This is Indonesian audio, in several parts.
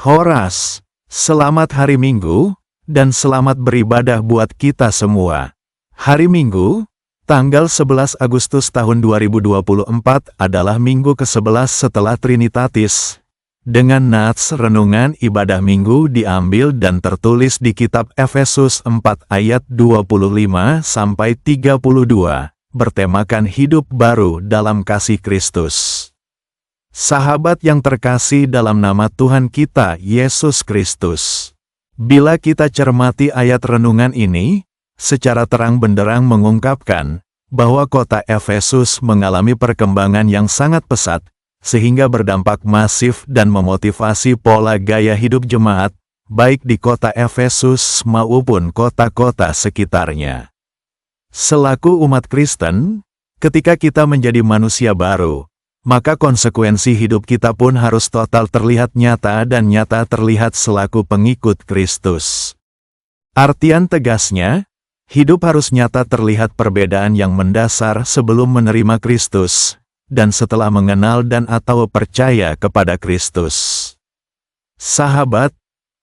Horas, selamat hari Minggu, dan selamat beribadah buat kita semua. Hari Minggu, tanggal 11 Agustus tahun 2024 adalah minggu ke-11 setelah Trinitatis. Dengan nats renungan ibadah minggu diambil dan tertulis di kitab Efesus 4 ayat 25-32, bertemakan hidup baru dalam kasih Kristus. Sahabat yang terkasih dalam nama Tuhan kita, Yesus Kristus. Bila kita cermati ayat renungan ini, secara terang benderang mengungkapkan bahwa kota Efesus mengalami perkembangan yang sangat pesat, sehingga berdampak masif dan memotivasi pola gaya hidup jemaat, baik di kota Efesus maupun kota-kota sekitarnya. Selaku umat Kristen, ketika kita menjadi manusia baru, maka konsekuensi hidup kita pun harus total terlihat nyata dan nyata terlihat selaku pengikut Kristus. Artian tegasnya, hidup harus nyata terlihat perbedaan yang mendasar sebelum menerima Kristus, dan setelah mengenal dan atau percaya kepada Kristus. Sahabat,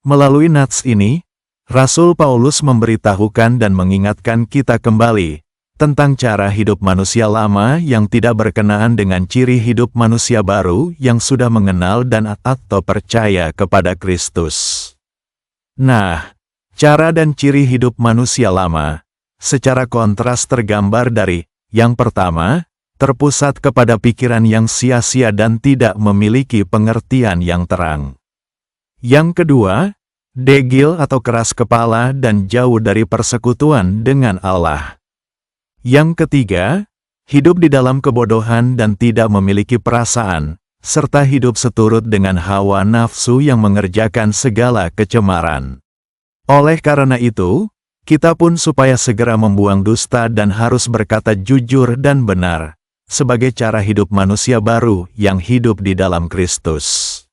melalui nats ini, Rasul Paulus memberitahukan dan mengingatkan kita kembali tentang cara hidup manusia lama yang tidak berkenaan dengan ciri hidup manusia baru yang sudah mengenal dan atau percaya kepada Kristus. Nah, cara dan ciri hidup manusia lama secara kontras tergambar dari, yang pertama, terpusat kepada pikiran yang sia-sia dan tidak memiliki pengertian yang terang. Yang kedua, degil atau keras kepala dan jauh dari persekutuan dengan Allah. Yang ketiga, hidup di dalam kebodohan dan tidak memiliki perasaan, serta hidup seturut dengan hawa nafsu yang mengerjakan segala kecemaran. Oleh karena itu, kita pun supaya segera membuang dusta dan harus berkata jujur dan benar, sebagai cara hidup manusia baru yang hidup di dalam Kristus.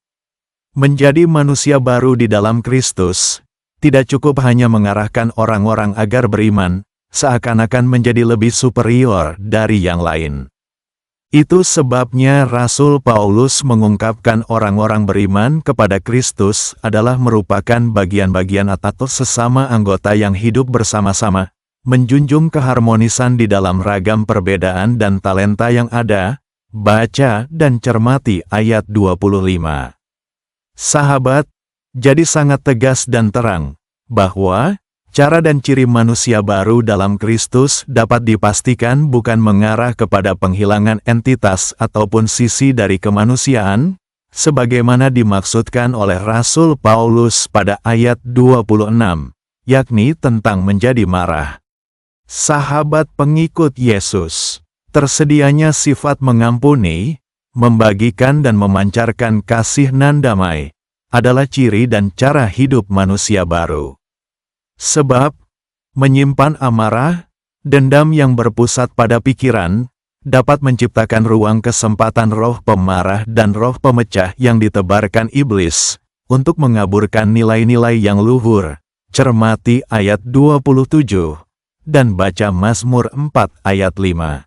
Menjadi manusia baru di dalam Kristus, tidak cukup hanya mengarahkan orang-orang agar beriman, seakan-akan menjadi lebih superior dari yang lain. Itu sebabnya Rasul Paulus mengungkapkan orang-orang beriman kepada Kristus adalah merupakan bagian-bagian atau sesama anggota yang hidup bersama-sama, menjunjung keharmonisan di dalam ragam perbedaan dan talenta yang ada. Baca dan cermati ayat 25. Sahabat, jadi sangat tegas dan terang, bahwa cara dan ciri manusia baru dalam Kristus dapat dipastikan bukan mengarah kepada penghilangan entitas ataupun sisi dari kemanusiaan, sebagaimana dimaksudkan oleh Rasul Paulus pada ayat 26, yakni tentang menjadi marah. Sahabat pengikut Yesus, tersedianya sifat mengampuni, membagikan dan memancarkan kasih nan damai, adalah ciri dan cara hidup manusia baru. Sebab, menyimpan amarah, dendam yang berpusat pada pikiran, dapat menciptakan ruang kesempatan roh pemarah dan roh pemecah yang ditebarkan iblis, untuk mengaburkan nilai-nilai yang luhur. Cermati ayat 27, dan baca Mazmur 4 ayat 5.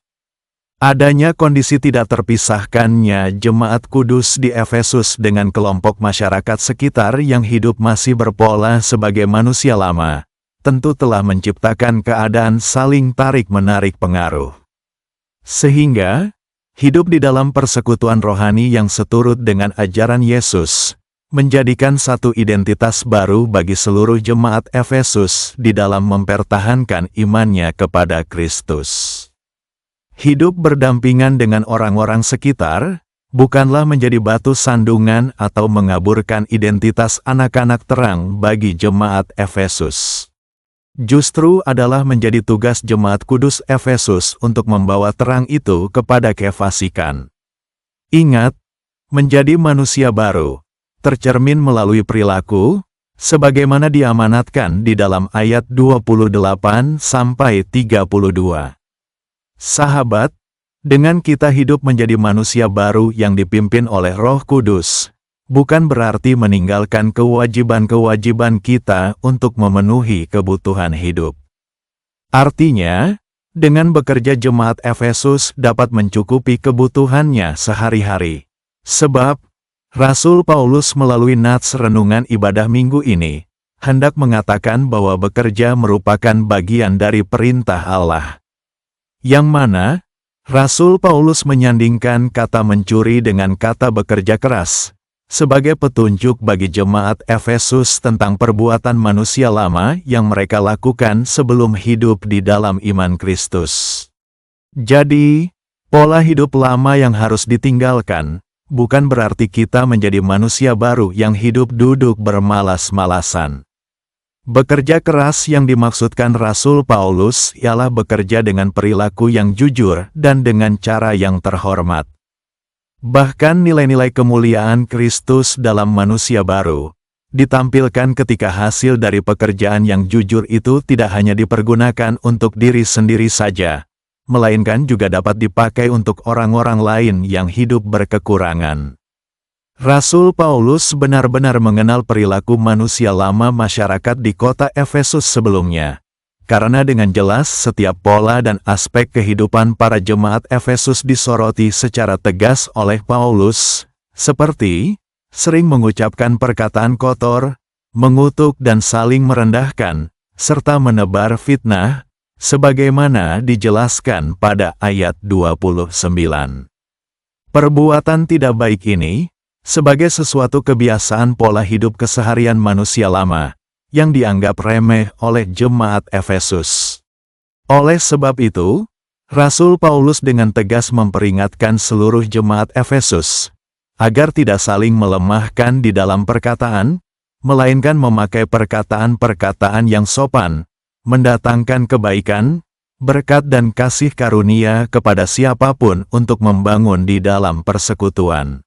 Adanya kondisi tidak terpisahkannya jemaat kudus di Efesus dengan kelompok masyarakat sekitar yang hidup masih berpola sebagai manusia lama, tentu telah menciptakan keadaan saling tarik-menarik pengaruh. Sehingga, hidup di dalam persekutuan rohani yang seturut dengan ajaran Yesus, menjadikan satu identitas baru bagi seluruh jemaat Efesus di dalam mempertahankan imannya kepada Kristus. Hidup berdampingan dengan orang-orang sekitar, bukanlah menjadi batu sandungan atau mengaburkan identitas anak-anak terang bagi jemaat Efesus. Justru adalah menjadi tugas jemaat kudus Efesus untuk membawa terang itu kepada kefasikan. Ingat, menjadi manusia baru, tercermin melalui perilaku, sebagaimana diamanatkan di dalam ayat 28-32. Sahabat, dengan kita hidup menjadi manusia baru yang dipimpin oleh Roh Kudus, bukan berarti meninggalkan kewajiban-kewajiban kita untuk memenuhi kebutuhan hidup. Artinya, dengan bekerja jemaat Efesus dapat mencukupi kebutuhannya sehari-hari. Sebab, Rasul Paulus melalui nats renungan ibadah minggu ini, hendak mengatakan bahwa bekerja merupakan bagian dari perintah Allah. Yang mana, Rasul Paulus menyandingkan kata mencuri dengan kata bekerja keras, sebagai petunjuk bagi jemaat Efesus tentang perbuatan manusia lama yang mereka lakukan sebelum hidup di dalam iman Kristus. Jadi, pola hidup lama yang harus ditinggalkan, bukan berarti kita menjadi manusia baru yang hidup duduk bermalas-malasan. Bekerja keras yang dimaksudkan Rasul Paulus ialah bekerja dengan perilaku yang jujur dan dengan cara yang terhormat. Bahkan nilai-nilai kemuliaan Kristus dalam manusia baru ditampilkan ketika hasil dari pekerjaan yang jujur itu tidak hanya dipergunakan untuk diri sendiri saja, melainkan juga dapat dipakai untuk orang-orang lain yang hidup berkekurangan. Rasul Paulus benar-benar mengenal perilaku manusia lama masyarakat di kota Efesus sebelumnya, karena dengan jelas setiap pola dan aspek kehidupan para jemaat Efesus disoroti secara tegas oleh Paulus, seperti sering mengucapkan perkataan kotor, mengutuk dan saling merendahkan, serta menebar fitnah, sebagaimana dijelaskan pada ayat 29. Perbuatan tidak baik ini, sebagai sesuatu kebiasaan pola hidup keseharian manusia lama, yang dianggap remeh oleh jemaat Efesus. Oleh sebab itu, Rasul Paulus dengan tegas memperingatkan seluruh jemaat Efesus, agar tidak saling melemahkan di dalam perkataan, melainkan memakai perkataan-perkataan yang sopan, mendatangkan kebaikan, berkat dan kasih karunia kepada siapapun untuk membangun di dalam persekutuan.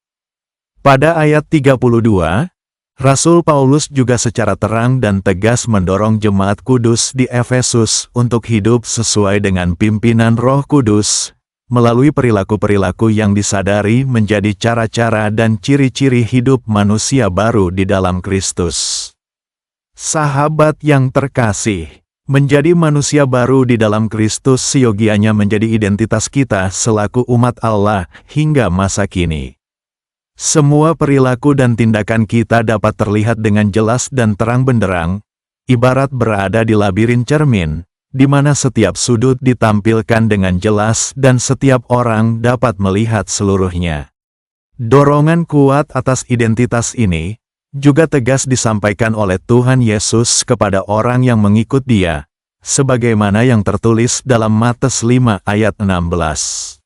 Pada ayat 32, Rasul Paulus juga secara terang dan tegas mendorong jemaat kudus di Efesus untuk hidup sesuai dengan pimpinan Roh Kudus, melalui perilaku-perilaku yang disadari menjadi cara-cara dan ciri-ciri hidup manusia baru di dalam Kristus. Sahabat yang terkasih, menjadi manusia baru di dalam Kristus seyogianya menjadi identitas kita selaku umat Allah hingga masa kini. Semua perilaku dan tindakan kita dapat terlihat dengan jelas dan terang benderang, ibarat berada di labirin cermin, di mana setiap sudut ditampilkan dengan jelas dan setiap orang dapat melihat seluruhnya. Dorongan kuat atas identitas ini juga tegas disampaikan oleh Tuhan Yesus kepada orang yang mengikut Dia, sebagaimana yang tertulis dalam Matius 5 ayat 16.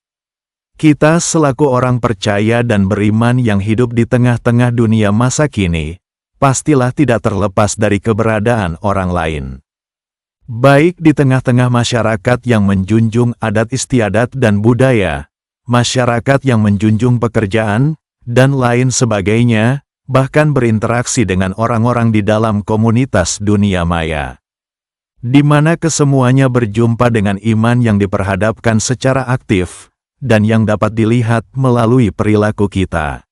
Kita selaku orang percaya dan beriman yang hidup di tengah-tengah dunia masa kini, pastilah tidak terlepas dari keberadaan orang lain. Baik di tengah-tengah masyarakat yang menjunjung adat istiadat dan budaya, masyarakat yang menjunjung pekerjaan, dan lain sebagainya, bahkan berinteraksi dengan orang-orang di dalam komunitas dunia maya, di mana kesemuanya berjumpa dengan iman yang diperhadapkan secara aktif, dan yang dapat dilihat melalui perilaku kita.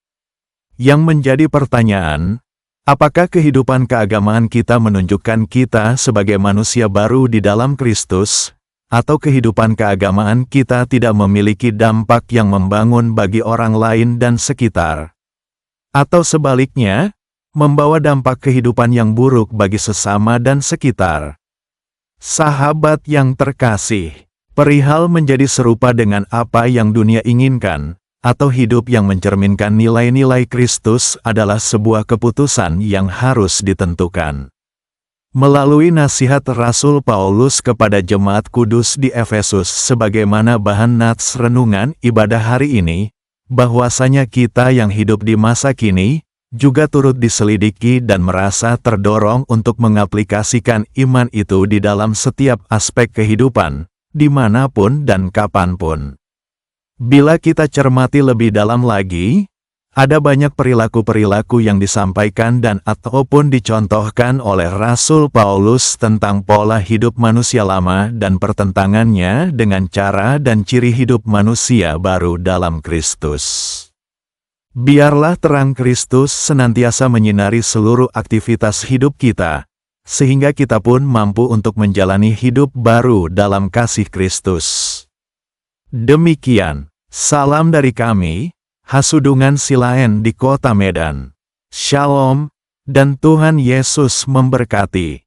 Yang menjadi pertanyaan, apakah kehidupan keagamaan kita menunjukkan kita sebagai manusia baru di dalam Kristus, atau kehidupan keagamaan kita tidak memiliki dampak yang membangun bagi orang lain dan sekitar? Atau sebaliknya, membawa dampak kehidupan yang buruk bagi sesama dan sekitar? Sahabat yang terkasih, perihal menjadi serupa dengan apa yang dunia inginkan, atau hidup yang mencerminkan nilai-nilai Kristus adalah sebuah keputusan yang harus ditentukan. Melalui nasihat Rasul Paulus kepada jemaat kudus di Efesus sebagaimana bahan nats renungan ibadah hari ini, bahwasanya kita yang hidup di masa kini, juga turut diselidiki dan merasa terdorong untuk mengaplikasikan iman itu di dalam setiap aspek kehidupan, dimanapun dan kapanpun. Bila kita cermati lebih dalam lagi, ada banyak perilaku-perilaku yang disampaikan dan ataupun dicontohkan oleh Rasul Paulus tentang pola hidup manusia lama dan pertentangannya dengan cara dan ciri hidup manusia baru dalam Kristus. Biarlah terang Kristus senantiasa menyinari seluruh aktivitas hidup kita, sehingga kita pun mampu untuk menjalani hidup baru dalam kasih Kristus. Demikian, salam dari kami, Hasudungan Silaen di Kota Medan. Shalom, dan Tuhan Yesus memberkati.